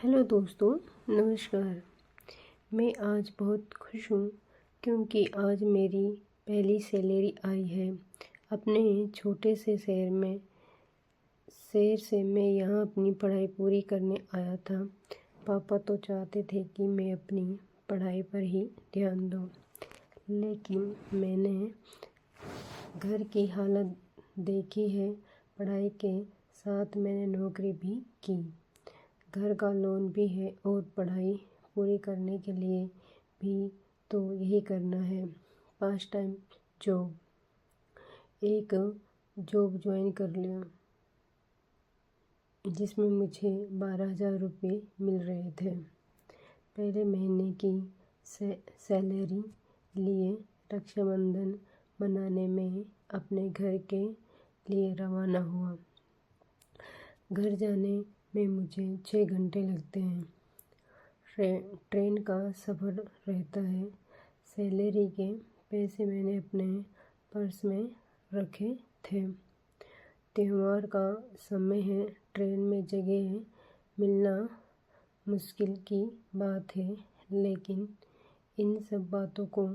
Hello दोस्तों, नमस्कार। मैं आज बहुत खुश हूँ क्योंकि आज मेरी पहली सैलरी आई है। अपने छोटे से शहर से मैं यहाँ अपनी पढ़ाई पूरी करने आया था। पापा तो चाहते थे कि मैं अपनी पढ़ाई पर ही ध्यान दूँ, लेकिन मैंने घर की हालत देखी है। पढ़ाई के साथ मैंने नौकरी भी की। घर का लोन भी है और पढ़ाई पूरी करने के लिए भी तो यही करना है। पास टाइम एक जॉब ज्वाइन कर लिया जिसमें मुझे 12,000 रुपये मिल रहे थे। पहले महीने की सैलरी लिए रक्षाबंधन मनाने में अपने घर के लिए रवाना हुआ। घर जाने में मुझे 6 घंटे लगते हैं। ट्रेन का सफ़र रहता है। सैलरी के पैसे मैंने अपने पर्स में रखे थे। त्योहार का समय है, ट्रेन में जगह मिलना मुश्किल की बात है, लेकिन इन सब बातों को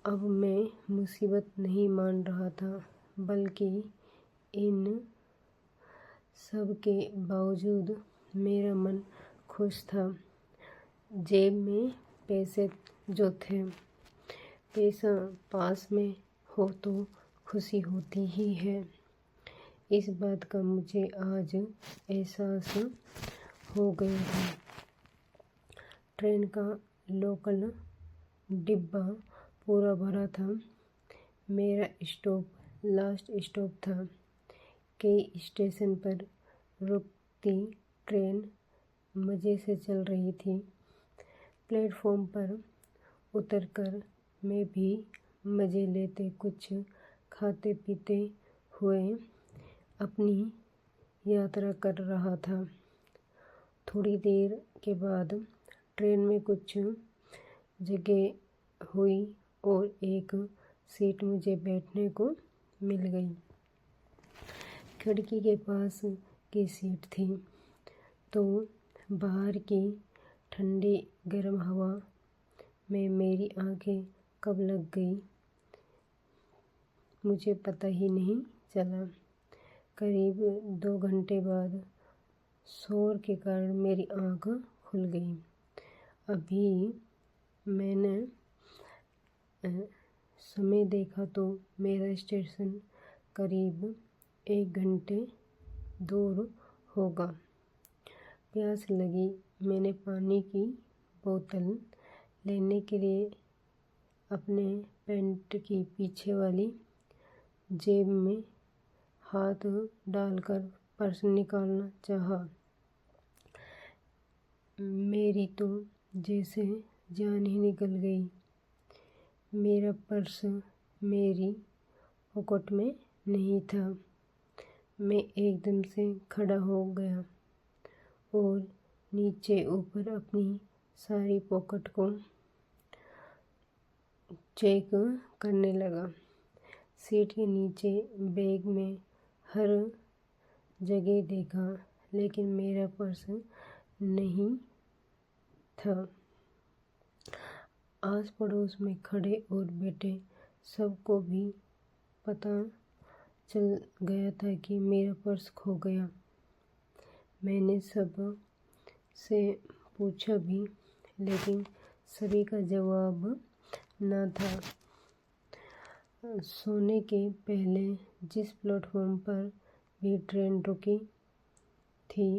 अब मैं मुसीबत नहीं मान रहा था, बल्कि इन सब के बावजूद मेरा मन खुश था। जेब में पैसे जो थे, पैसा पास में हो तो खुशी होती ही है। इस बात का मुझे आज एहसास हो गया था। ट्रेन का लोकल डिब्बा पूरा भरा था। मेरा स्टॉप लास्ट स्टॉप था। कई स्टेशन पर रुकती ट्रेन मज़े से चल रही थी। प्लेटफॉर्म पर उतरकर मैं भी मज़े लेते, कुछ खाते पीते हुए अपनी यात्रा कर रहा था। थोड़ी देर के बाद ट्रेन में कुछ जगह हुई और एक सीट मुझे बैठने को मिल गई। खिड़की के पास की सीट थी, तो बाहर की ठंडी गर्म हवा में मेरी आंखें कब लग गई मुझे पता ही नहीं चला। करीब 2 घंटे बाद शोर के कारण मेरी आँख खुल गई। अभी मैंने समय देखा तो मेरा स्टेशन करीब 1 घंटे दूर होगा। प्यास लगी। मैंने पानी की बोतल लेने के लिए अपने पैंट की पीछे वाली जेब में हाथ डालकर पर्स निकालना चाहा। मेरी तो जैसे जान ही निकल गई। मेरा पर्स मेरी पॉकेट में नहीं था। मैं एकदम से खड़ा हो गया और नीचे ऊपर अपनी सारी पॉकेट को चेक करने लगा। सीट के नीचे, बैग में, हर जगह देखा, लेकिन मेरा पर्स नहीं था। आस पड़ोस में खड़े और बैठे सबको भी पता चल गया था कि मेरा पर्स खो गया। मैंने सब से पूछा भी, लेकिन सभी का जवाब ना था। सोने के पहले जिस प्लेटफॉर्म पर भी ट्रेन रुकी थी,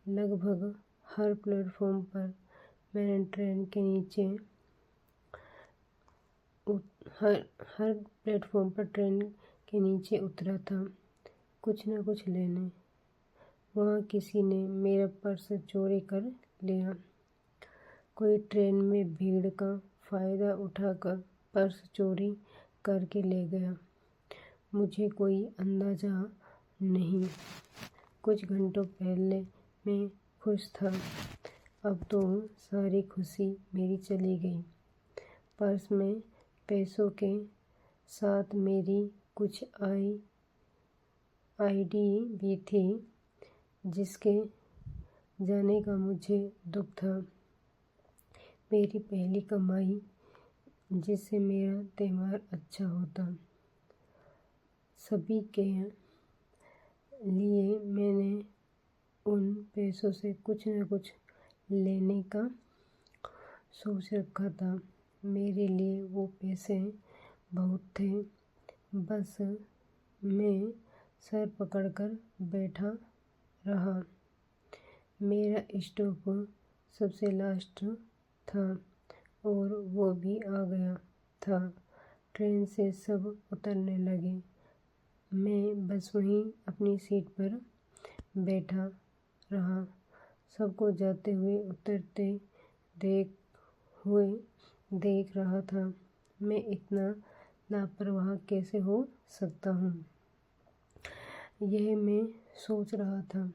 लगभग हर प्लेटफॉर्म पर मैंने ट्रेन के नीचे हर प्लेटफॉर्म पर ट्रेन के नीचे उतरा था, कुछ न कुछ लेने। वहाँ किसी ने मेरा पर्स चोरी कर लिया। कोई ट्रेन में भीड़ का फ़ायदा उठाकर पर्स चोरी करके ले गया। मुझे कोई अंदाज़ा नहीं। कुछ घंटों पहले मैं खुश था, अब तो सारी खुशी मेरी चली गई। पर्स में पैसों के साथ मेरी कुछ आईडी भी थी, जिसके जाने का मुझे दुख था। मेरी पहली कमाई जिससे मेरा त्यौहार अच्छा होता। सभी के लिए मैंने उन पैसों से कुछ न कुछ लेने का सोच रखा था। मेरे लिए वो पैसे बहुत थे। बस मैं सर पकड़कर बैठा रहा। मेरा स्टॉप सबसे लास्ट था और वो भी आ गया था। ट्रेन से सब उतरने लगे। मैं बस वहीं अपनी सीट पर बैठा रहा। सबको जाते हुए उतरते देख रहा था। मैं इतना लापरवाह कैसे हो सकता हूँ, यह मैं सोच रहा था।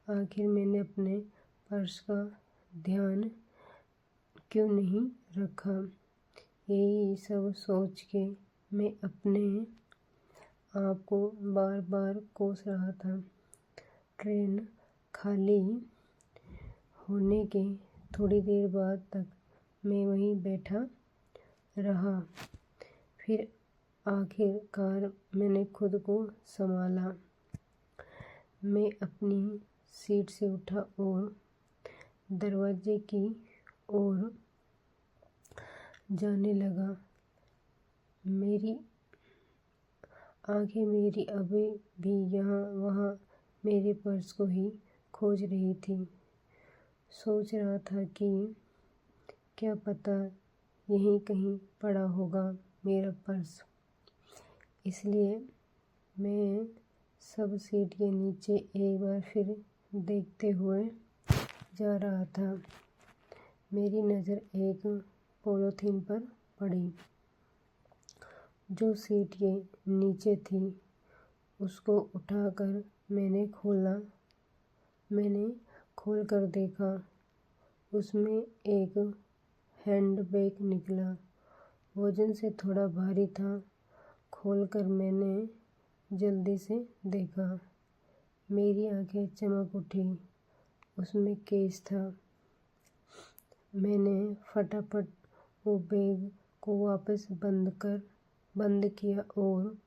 आखिर मैंने अपने पर्स का ध्यान क्यों नहीं रखा। यही सब सोच के मैं अपने आप को बार बार कोस रहा था। ट्रेन खाली होने के थोड़ी देर बाद तक मैं वहीं बैठा रहा। फिर आखिरकार मैंने खुद को संभाला। मैं अपनी सीट से उठा और दरवाजे की ओर जाने लगा। मेरी आंखें मेरी अभी भी यहाँ वहाँ मेरे पर्स को ही खोज रही थी। सोच रहा था कि क्या पता यहीं कहीं पड़ा होगा मेरा पर्स। इसलिए मैं सब सीट के नीचे एक बार फिर देखते हुए जा रहा था। मेरी नज़र एक पॉलीथीन पर पड़ी जो सीट के नीचे थी। उसको उठाकर मैंने खोल कर देखा। उसमें एक हैंडबैग निकला। वजन से थोड़ा भारी था। खोलकर मैंने जल्दी से देखा। मेरी आंखें चमक उठी। उसमें कैश था। मैंने फटाफट वो बैग को वापस बंद किया और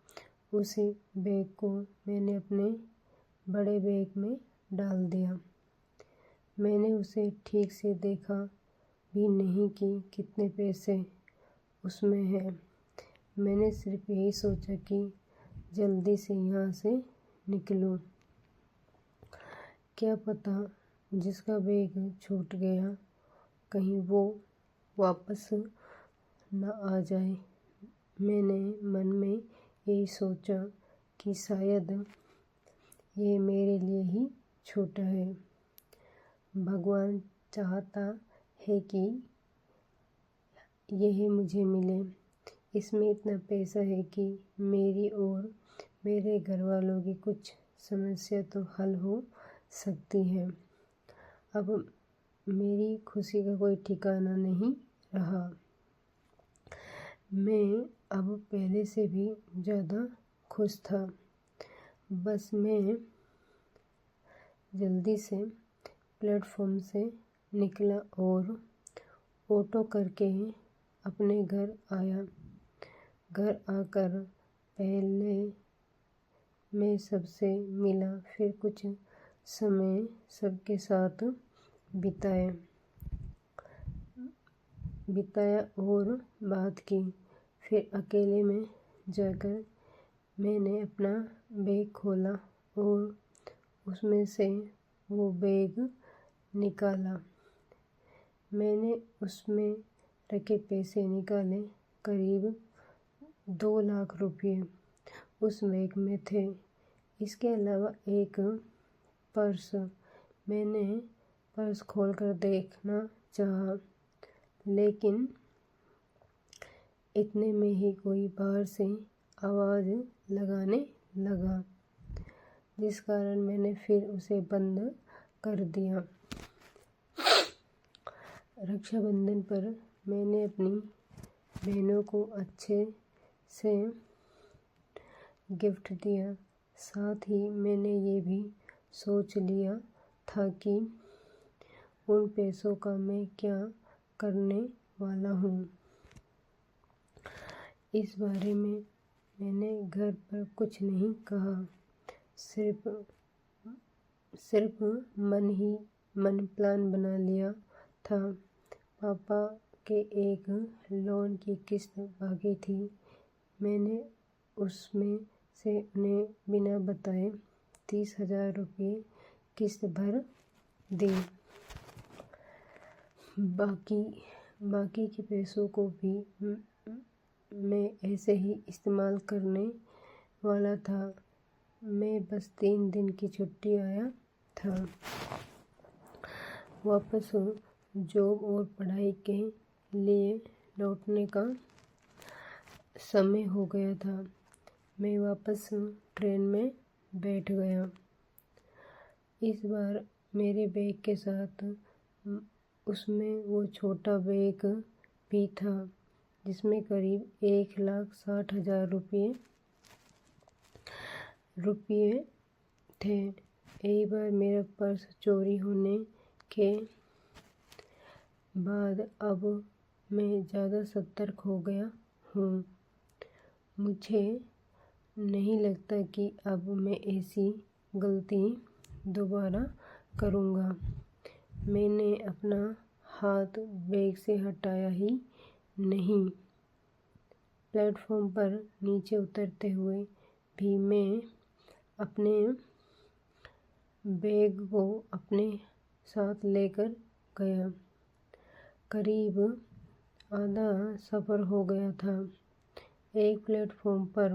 उसी बैग को मैंने अपने बड़े बैग में डाल दिया। मैंने उसे ठीक से देखा भी नहीं कि कितने पैसे उसमें हैं। मैंने सिर्फ यही सोचा कि जल्दी से यहाँ से निकलूँ। क्या पता जिसका बैग छूट गया कहीं वो वापस न आ जाए। मैंने मन में यही सोचा कि शायद ये मेरे लिए ही छूटा है। भगवान चाहता है कि यह मुझे मिले। इसमें इतना पैसा है कि मेरी और मेरे घर वालों की कुछ समस्या तो हल हो सकती है। अब मेरी खुशी का कोई ठिकाना नहीं रहा। मैं अब पहले से भी ज़्यादा खुश था। बस मैं जल्दी से प्लेटफॉर्म से निकला और ऑटो करके अपने घर आया। घर आकर पहले मैं सबसे मिला, फिर कुछ समय सबके साथ बिताया और बात की। फिर अकेले में जाकर मैंने अपना बैग खोला और उसमें से वो बैग निकाला। मैंने उसमें रखे पैसे निकाले। करीब 2 लाख रुपये उस बैग में थे। इसके अलावा एक पर्स। मैंने पर्स खोलकर देखना चाहा, लेकिन इतने में ही कोई बाहर से आवाज़ लगाने लगा, जिस कारण मैंने फिर उसे बंद कर दिया। रक्षाबंधन पर मैंने अपनी बहनों को अच्छे से गिफ्ट दिया। साथ ही मैंने ये भी सोच लिया था कि उन पैसों का मैं क्या करने वाला हूँ। इस बारे में मैंने घर पर कुछ नहीं कहा, सिर्फ मन प्लान बना लिया था। पापा के एक लोन की किस्त बाकी थी। मैंने उसमें से उन्हें बिना बताए 30,000 रुपये किस्त भर दी। बाकी के पैसों को भी मैं ऐसे ही इस्तेमाल करने वाला था। मैं बस 3 दिन की छुट्टी आया था। वापस जॉब और पढ़ाई के लिए लौटने का समय हो गया था। मैं वापस ट्रेन में बैठ गया। इस बार मेरे बैग के साथ उसमें वो छोटा बैग भी था जिसमें करीब 1,60,000 रुपये थे। एक बार मेरा पर्स चोरी होने के बाद अब मैं ज़्यादा सतर्क हो गया हूँ। मुझे नहीं लगता कि अब मैं ऐसी गलती दोबारा करूँगा। मैंने अपना हाथ बैग से हटाया ही नहीं। प्लेटफॉर्म पर नीचे उतरते हुए भी मैं अपने बैग को अपने साथ लेकर गया। करीब आधा सफ़र हो गया था। एक प्लेटफॉर्म पर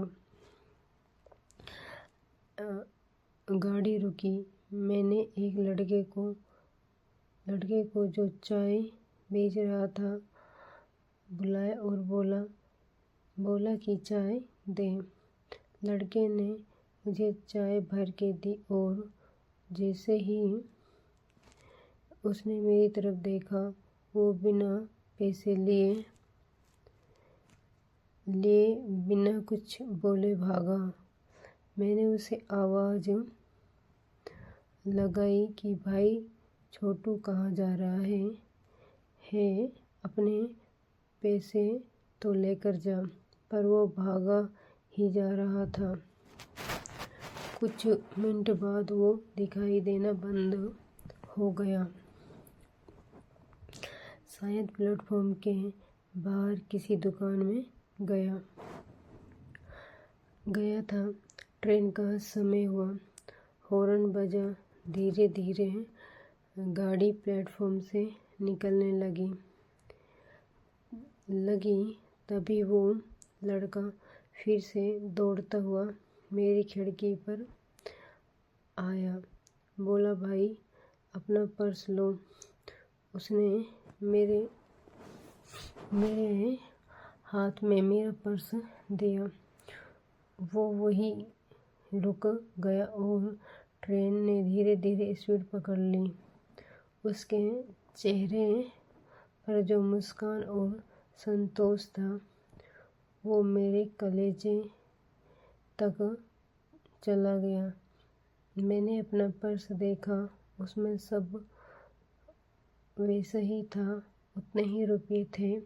गाड़ी रुकी। मैंने एक लड़के को जो चाय बेच रहा था बुलाया और बोला कि चाय दे। लड़के ने मुझे चाय भर के दी और जैसे ही उसने मेरी तरफ देखा वो बिना पैसे लिए बिना कुछ बोले भागा। मैंने उसे आवाज़ लगाई कि भाई छोटू कहाँ जा रहा है अपने पैसे तो लेकर जा। पर वो भागा ही जा रहा था। कुछ मिनट बाद वो दिखाई देना बंद हो गया। शायद प्लेटफॉर्म के बाहर किसी दुकान में गया था। ट्रेन का समय हुआ। हॉर्न बजा। धीरे धीरे गाड़ी प्लेटफॉर्म से निकलने लगी। तभी वो लड़का फिर से दौड़ता हुआ मेरी खिड़की पर आया। बोला भाई अपना पर्स लो। उसने मेरे हाथ में मेरा पर्स दिया। वो वहीं रुक गया और ट्रेन ने धीरे धीरे स्पीड पकड़ ली। उसके चेहरे पर जो मुस्कान और संतोष था वो मेरे कलेजे तक चला गया। मैंने अपना पर्स देखा। उसमें सब वैसा ही था। उतने ही रुपये थे।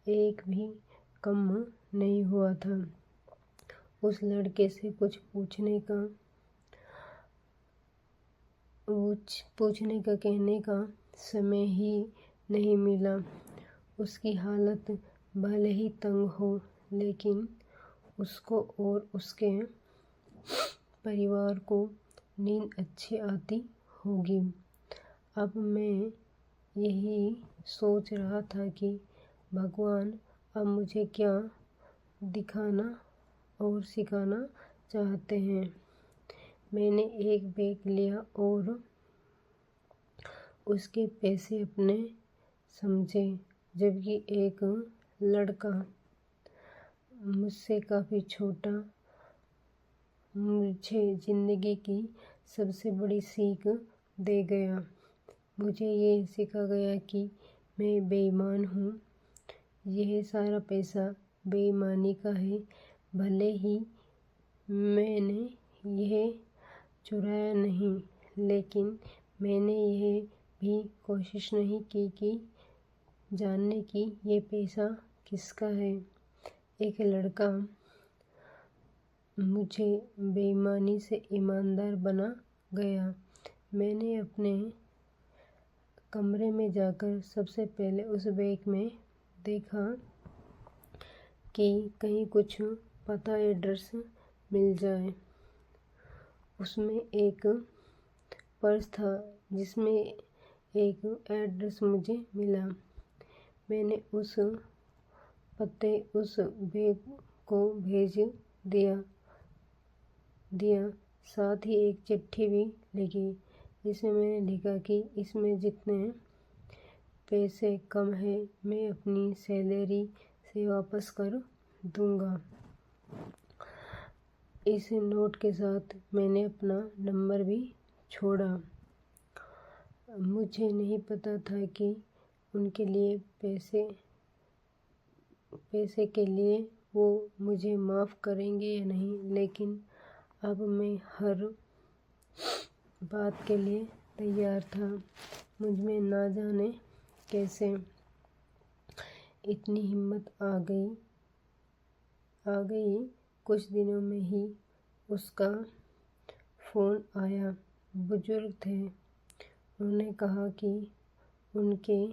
एक भी कम नहीं हुआ था। उस लड़के से कुछ पूछने का कहने का समय ही नहीं मिला। उसकी हालत भले ही तंग हो लेकिन उसको और उसके परिवार को नींद अच्छी आती होगी। अब मैं यही सोच रहा था कि भगवान अब मुझे क्या दिखाना और सिखाना चाहते हैं। मैंने एक बैग लिया और उसके पैसे अपने समझे, जबकि एक लड़का मुझसे काफ़ी छोटा मुझे ज़िंदगी की सबसे बड़ी सीख दे गया। मुझे ये सिखा गया कि मैं बेईमान हूँ। यह सारा पैसा बेईमानी का है। भले ही मैंने यह चुराया नहीं लेकिन मैंने यह भी कोशिश नहीं की कि जानने की ये पैसा किसका है। एक लड़का मुझे बेईमानी से ईमानदार बना गया। मैंने अपने कमरे में जाकर सबसे पहले उस बैग में देखा कि कहीं कुछ पता एड्रेस मिल जाए। उसमें एक पर्स था जिसमें एक एड्रेस मुझे मिला। मैंने उस पते उस बैग को भेज दिया। साथ ही एक चिट्ठी भी लिखी जिसमें मैंने लिखा कि इसमें जितने पैसे कम है मैं अपनी सैलरी से वापस कर दूंगा। इस नोट के साथ मैंने अपना नंबर भी छोड़ा। मुझे नहीं पता था कि उनके लिए पैसे के लिए वो मुझे माफ़ करेंगे या नहीं, लेकिन अब मैं हर बात के लिए तैयार था। मुझ में ना जाने कैसे इतनी हिम्मत आ गई। कुछ दिनों में ही उसका फ़ोन आया। बुजुर्ग थे। उन्होंने कहा कि उनके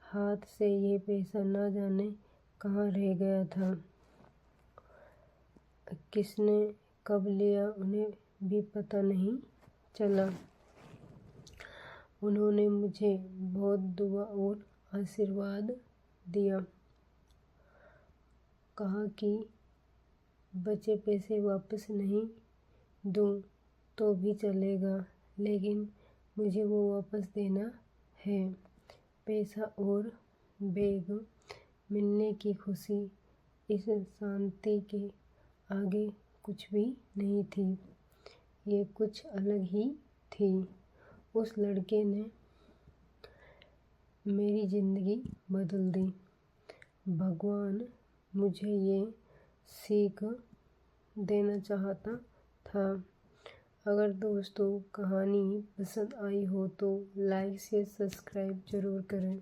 हाथ से ये पैसा ना जाने कहाँ रह गया था। किसने कब लिया उन्हें भी पता नहीं चला। उन्होंने मुझे बहुत दुआ और आशीर्वाद दिया। कहा कि बचे पैसे वापस नहीं दूं तो भी चलेगा, लेकिन मुझे वो वापस देना है। पैसा और बैग मिलने की खुशी इस शांति के आगे कुछ भी नहीं थी। ये कुछ अलग ही थी। उस लड़के ने मेरी ज़िंदगी बदल दी। भगवान मुझे ये सीख देना चाहता था। अगर दोस्तों कहानी पसंद आई हो तो लाइक शेयर सब्सक्राइब ज़रूर करें।